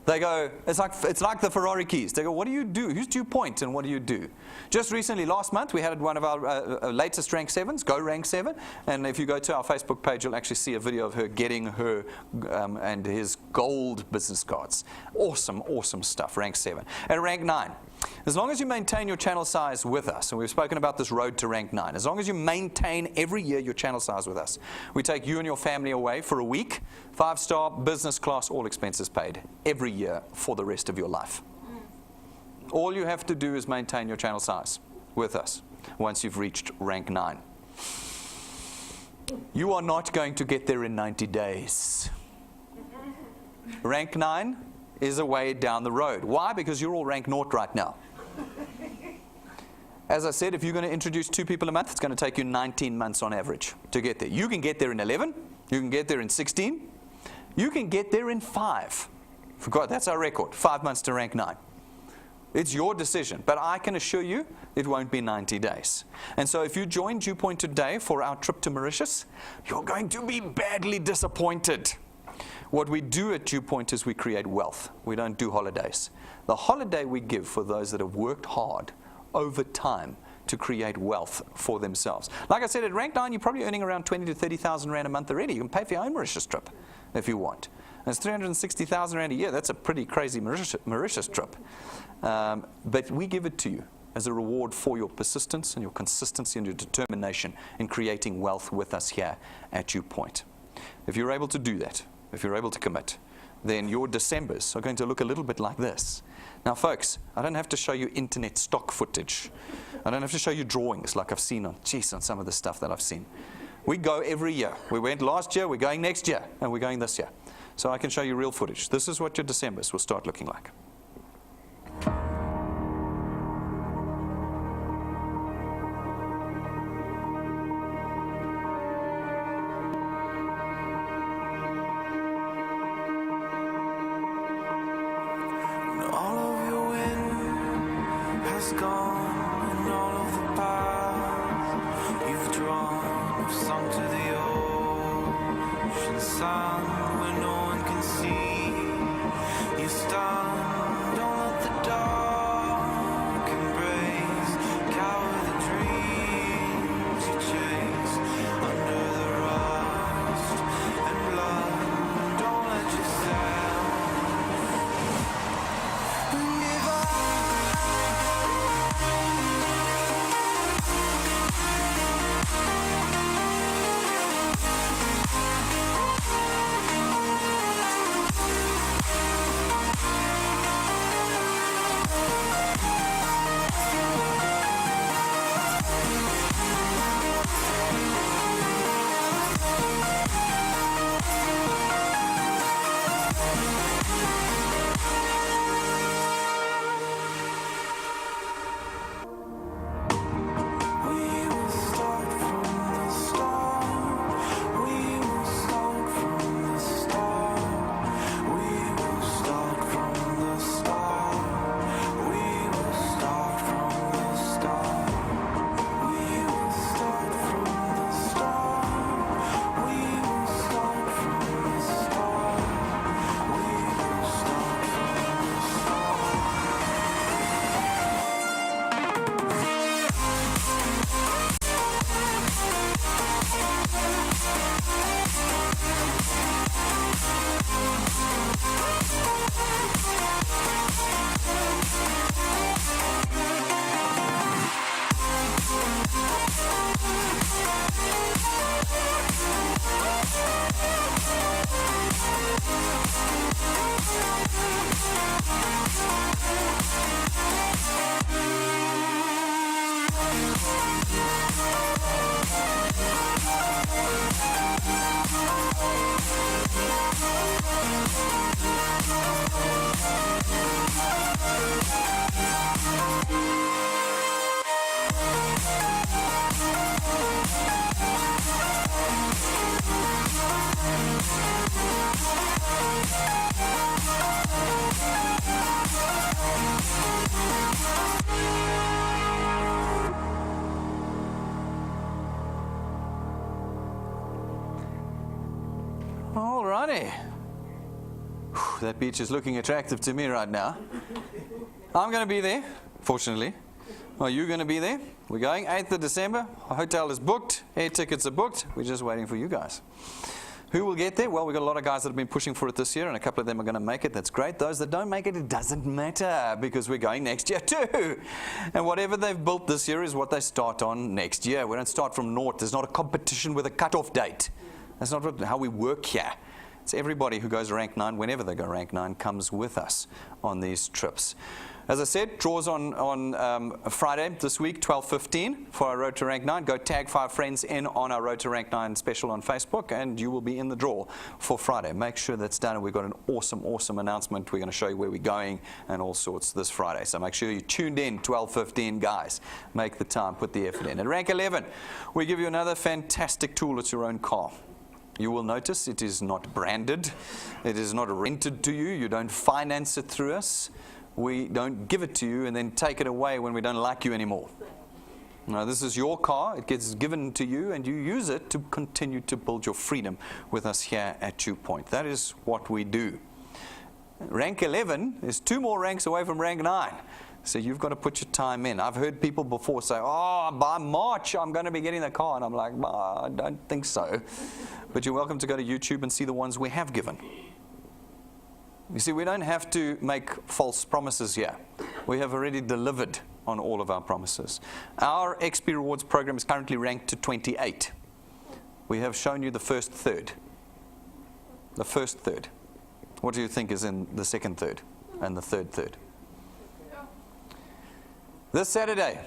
They go, it's like the Ferrari keys. They go, what do you do? Who's DuePoint and what do you do? Just recently, last month, we had one of our latest rank 7s, Go Rank 7. And if you go to our Facebook page, you'll actually see a video of her getting her and his gold business cards. Awesome, awesome stuff, rank 7. At rank 9, as long as you maintain your channel size with us, and we've spoken about this road to rank 9, as long as you maintain every year your channel size with us, we take you and your family away for a week, 5-star, business class, all expenses paid, every year for the rest of your life. All you have to do is maintain your channel size with us once you've reached rank 9. You are not going to get there in 90 days. Rank 9 is a way down the road. Why? Because you're all rank 0 right now. As I said, if you're going to introduce 2 people a month, it's going to take you 19 months on average to get there. You can get there in 11. You can get there in 16. You can get there in 5. Forgot, that's our record, 5 months to rank 9. It's your decision, but I can assure you it won't be 90 days. And so if you join DuePoint today for our trip to Mauritius, you're going to be badly disappointed. What we do at DuePoint is we create wealth. We don't do holidays. The holiday we give for those that have worked hard over time to create wealth for themselves. Like I said, at rank 9, you're probably earning around 20 to 30,000 Rand a month already. You can pay for your own Mauritius trip if you want. And it's 360,000 Rand a year. That's a pretty crazy Mauritius trip. But we give it to you as a reward for your persistence and your consistency and your determination in creating wealth with us here at DuePoint. If you're able to do that, if you're able to commit, then your Decembers are going to look a little bit like this. Now, folks, I don't have to show you internet stock footage. I don't have to show you drawings like I've seen on some of the stuff that I've seen. We go every year. We went last year, we're going next year, and we're going this year. So I can show you real footage. This is what your Decembers will start looking like. That beach is looking attractive to me right now. I'm going to be there, fortunately. Are you going to be there? We're going 8th of December. Our hotel is booked. Air tickets are booked. We're just waiting for you guys. Who will get there? Well, we've got a lot of guys that have been pushing for it this year, and a couple of them are going to make it. That's great. Those that don't make it, it doesn't matter, because we're going next year too. And whatever they've built this year is what they start on next year. We don't start from naught. There's not a competition with a cutoff date. That's not how we work here. It's everybody who goes rank 9, whenever they go rank 9, comes with us on these trips. As I said, draws on Friday this week, 12:15 for our Road to Rank 9. Go tag 5 friends in on our Road to Rank 9 special on Facebook, and you will be in the draw for Friday. Make sure that's done. And we've got an awesome announcement. We're going to show you where we're going and all sorts this Friday. So make sure you're tuned in, 12:15, guys. Make the time, put the effort in. At rank 11, we give you another fantastic tool. It's your own car. You will notice it is not branded. It is not rented to you. You don't finance it through us. We don't give it to you and then take it away when we don't like you anymore. No, this is your car. It gets given to you, and you use it to continue to build your freedom with us here at DuePoint. That is what we do. Rank 11 is 2 more ranks away from rank 9. So you've got to put your time in. I've heard people before say, oh, by March I'm going to be getting the car. And I'm like, I don't think so. But you're welcome to go to YouTube and see the ones we have given. You see, we don't have to make false promises here. We have already delivered on all of our promises. Our XP Rewards program is currently ranked to 28. We have shown you the first third. The first third. What do you think is in the second third and the third third? This Saturday,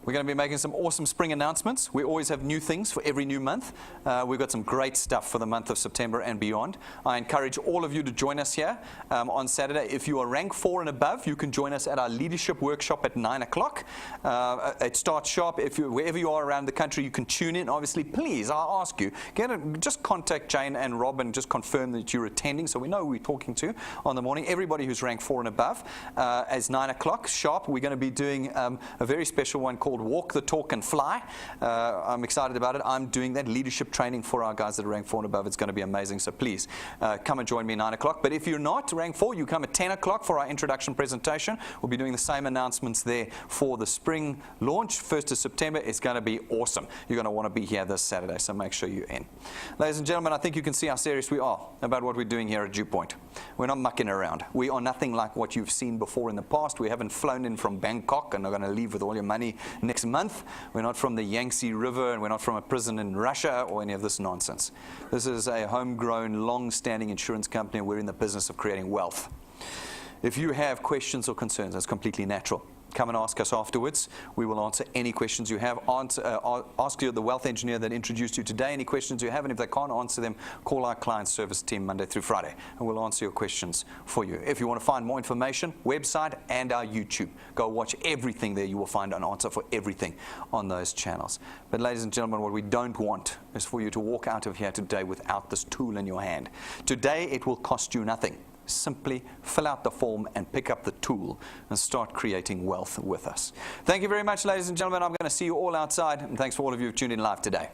we're going to be making some awesome spring announcements. We always have new things for every new month. We've got some great stuff for the month of September and beyond. I encourage all of you to join us here on Saturday. If you are rank 4 and above, you can join us at our leadership workshop at 9 o'clock. It starts sharp. Wherever you are around the country, you can tune in. Obviously, please, I'll ask you, just contact Jane and Rob and just confirm that you're attending so we know who we're talking to on the morning. Everybody who's rank 4 and above, as 9 o'clock sharp, we're going to be doing a very special one called Walk the Talk and Fly. I'm excited about it. I'm doing that leadership training for our guys that are ranked 4 and above. It's going to be amazing. So please come and join me at 9 o'clock. But if you're not ranked 4, you come at 10 o'clock for our introduction presentation. We'll be doing the same announcements there for the spring launch, 1st of September. It's going to be awesome. You're going to want to be here this Saturday, so make sure you're in. Ladies and gentlemen, I think you can see how serious we are about what we're doing here at DuePoint. We're not mucking around. We are nothing like what you've seen before in the past. We haven't flown in from Bangkok and are going to leave with all your money next month. We're not from the Yangtze River, and we're not from a prison in Russia or any of this nonsense. This is a homegrown, long-standing insurance company. We're in the business of creating wealth. If you have questions or concerns, that's completely natural. Come and ask us afterwards. We will answer any questions you have. Ask the wealth engineer that introduced you today any questions you have, and if they can't answer them, call our client service team Monday through Friday, and we'll answer your questions for you. If you want to find more information, website and our YouTube. Go watch everything there. You will find an answer for everything on those channels. But ladies and gentlemen, what we don't want is for you to walk out of here today without this tool in your hand. Today, it will cost you nothing. Simply fill out the form and pick up the tool and start creating wealth with us. Thank you very much, ladies and gentlemen. I'm going to see you all outside, and thanks for all of you who tuned in live today.